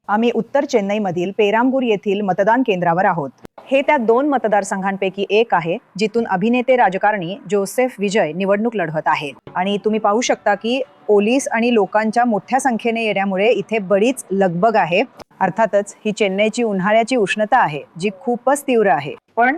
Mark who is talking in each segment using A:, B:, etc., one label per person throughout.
A: आम्ही उत्तर चेन्नईमधील पेरांबूर येथील मतदान केंद्रावर आहोत। हे त्या 2 मतदारसंघांपैकी एक आहे जिथून अभिनेते राजकारणी जोसेफ विजय निवडणूक लढवत आहेत। आणि तुम्ही पाहू शकता की पोलीस आणि लोकांच्या मोठ्या संख्येने येण्यामुळे इथे बरीच लगबग आहे। अर्थातच ही चेन्नईची उन्हाळ्याची उष्णता आहे जी खूपच तीव्र आहे। पण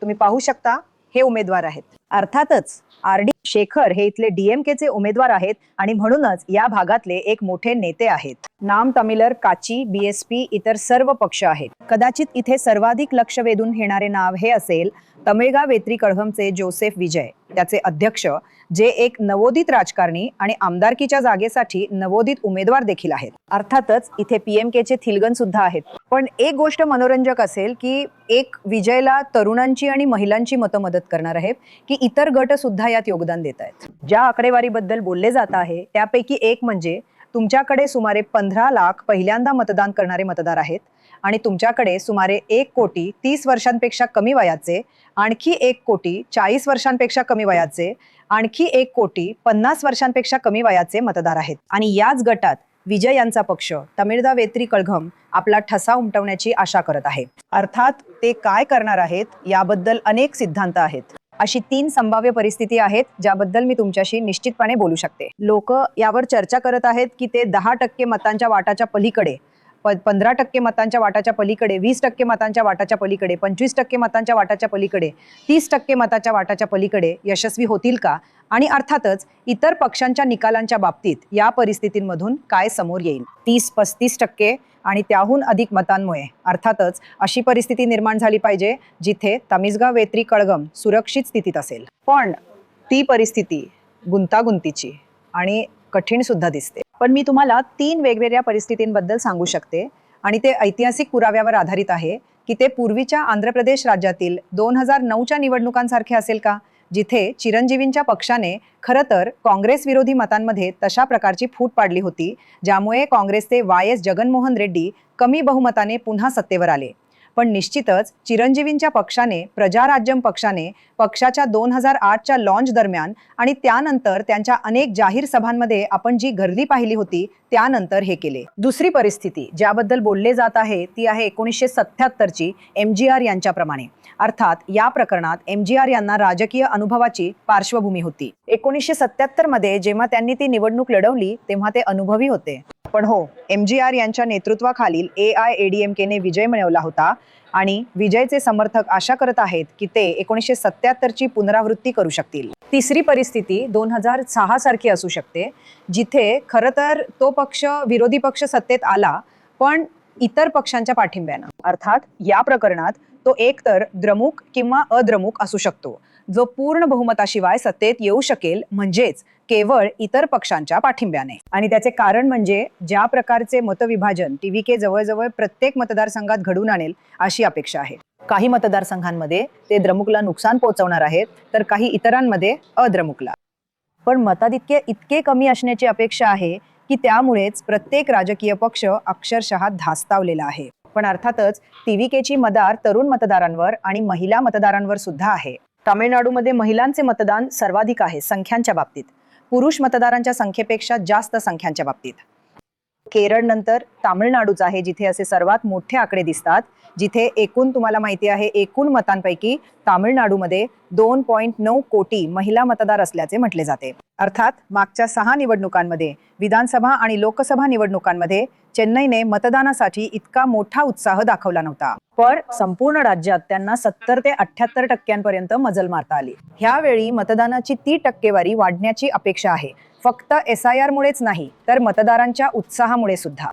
A: तुम्ही पाहू शकता हे उमेदवार आहेत। अर्थातच आर.डी. शेखर हे इथले डीएमकेचे उमेदवार आहेत आणि म्हणूनच या भागातले एक मोठे नेते आहेत। नाम तमिलर, काची, बीएसपी इतर सर्व पक्ष आहेत। कदाचित इथे सर्वाधिक लक्ष वेधून घेणारे नाव हे असेल तमिळगा वेत्री कळघमचे जोसेफ विजय, त्याचे अध्यक्ष, जे एक नवोदित राजकारणी आणि आमदारकीच्या जागेसाठी नवोदित उमेदवार देखील आहेत। अर्थातच इथे पीएमकेचे थिलगन सुद्धा आहेत। पण एक गोष्ट मनोरंजक असेल की एक विजयला तरुणांची आणि महिलांची मतं मदत करणार आहे की इतर गट सुद्धा यात योगदान देत आहेत। ज्या आकडेवारीबद्दल बोलले जात आहे त्यापैकी एक म्हणजे तुमच्याकडे सुमारे 15 लाख पहिल्यांदा मतदान करणारे मतदार आहेत आणि तुमच्याकडे सुमारे 1,30,30,000 वर्षांपेक्षा कमी वयाचे, आणखी 1,40,40,000 वर्षांपेक्षा कमी वयाचे, आणखी 1,50,000 वर्षांपेक्षा कमी वयाचे मतदार आहेत। आणि याच गटात विजय यांचा पक्ष तमिळगा वेत्री कळघम आपला ठसा उमटवण्याची आशा करत आहे। अर्थात ते काय करणार आहेत याबद्दल अनेक सिद्धांत आहेत। अशी 3 संभाव्य परिस्थिती आहेत ज्याबद्दल मी तुमच्याशी निश्चितपणे बोलू शकते। लोक यावर चर्चा करत आहेत की ते 10% मतांच्या वाटाच्या पलीकडे, 15% मतांच्या वाटाच्या पलीकडे, 20% मतांच्या वाटाच्या पलीकडे, 25% मतांच्या वाटाच्या पलीकडे, 30% मताच्या वाटाच्या पलीकडे यशस्वी होतील का? आणि अर्थातच इतर पक्षांच्या निकालांच्या बाबतीत या परिस्थितींमधून काय समोर येईल? 30-35% आणि त्याहून अधिक मतांमुळे अर्थातच अशी परिस्थिती निर्माण झाली पाहिजे जिथे तमिळगा वेत्री कळघम सुरक्षित स्थितीत असेल। पण ती परिस्थिती गुंतागुंतीची आणि कठीण सुद्धा दिसते। पण मी तुम्हाला 3 वेगवेगळ्या परिस्थितींबद्दल सांगू शकते आणि ते ऐतिहासिक पुराव्यावर आधारित आहे की ते पूर्वीच्या आंध्र प्रदेश राज्यातील 2009च्या निवडणुकांसारखे असेल का, जिथे चिरंजीवींच्या पक्षाने खरं तर काँग्रेस विरोधी मतांमध्ये तशा प्रकारची फूट पाडली होती ज्यामुळे काँग्रेसचे वाय.एस. जगनमोहन रेड्डी कमी बहुमताने पुन्हा सत्तेवर आले। पण निश्चितच चिरंजीवींच्या पक्षाने, प्रजाराज्यम पक्षाने पक्षाच्या 2008च्या लॉन्च दरम्यान आणि त्यानंतर त्यांच्या अनेक जाहीर सभांमध्ये आपण जी गर्दी पाहिली होती त्यानंतर हे केले। दुसरी परिस्थिती ज्याबद्दल बोलले जात आहे ती आहे 1977ची एमजीआर यांच्याप्रमाणे। अर्थात या प्रकरणात एमजीआर यांना राजकीय अनुभवाची पार्श्वभूमी होती। 1977 मध्ये जेव्हा त्यांनी ती निवडणूक लढवली तेव्हा ते अनुभवी होते। पण हो, एमजीआर यांच्या नेतृत्वाखालील AIADMKने विजय मिळवला होता आणि विजयचे समर्थक आशा करत आहेत की ते 1977ची पुनरावृत्ती करू शकतील। तिसरी परिस्थिती 2006 सारखी असू शकते, जिथे खरं तर तो पक्ष, विरोधी पक्ष सत्तेत आला पण इतर पक्षांच्या पाठिंब्यानं। अर्थात या प्रकरणात तो एकतर द्रमुक किंवा अद्रमुक असू शकतो, जो पूर्ण बहुमताशिवाय सत्तेत येऊ शकेल, म्हणजेच केवळ इतर पक्षांच्या पाठिंब्याने। आणि त्याचे कारण म्हणजे ज्या प्रकारचे मतविभाजन टीव्हीके जवळजवळ प्रत्येक मतदारसंघात घडून आणेल अशी अपेक्षा आहे। काही मतदारसंघांमध्ये ते द्रमुकला नुकसान पोहोचवणार आहेत तर काही इतरांमध्ये अद्रमुकला। पण मताधिक्य इतके कमी असण्याची अपेक्षा आहे की त्यामुळेच प्रत्येक राजकीय पक्ष अक्षरशः धास्तावलेला आहे। पण अर्थातच टीव्हीकेची मदार तरुण मतदारांवर आणि महिला मतदारांवर सुद्धा आहे। तामिळनाडूमध्ये महिलांचे मतदान सर्वाधिक आहे संख्यांच्या बाबतीत, पुरुष मतदारांच्या संख्येपेक्षा जास्त संख्यांच्या बाबतीत। केरळ नंतर तामिळनाडूच आहे जिथे असे सर्वात मोठे आकडे दिसतात, जिथे एकूण तुम्हाला माहिती आहे एकूण मतांपैकी तामिळनाडूमध्ये 2.9 कोटी महिला मतदार असल्याचे म्हटले जाते। अर्थात मागच्या 6 निवडणुकांमध्ये, विधानसभा आणि लोकसभा निवडणुकांमध्ये चेन्नईने मतदानासाठी इतका मोठा उत्साह दाखवला नव्हता। पण संपूर्ण राज्यात त्यांना 70 ते 78% मजल मारता आली। ह्यावेळी मतदानाची ती टक्केवारी वाढण्याची अपेक्षा आहे, फक्त SIR मुळेच नाही तर मतदारांच्या उत्साहामुळे सुद्धा।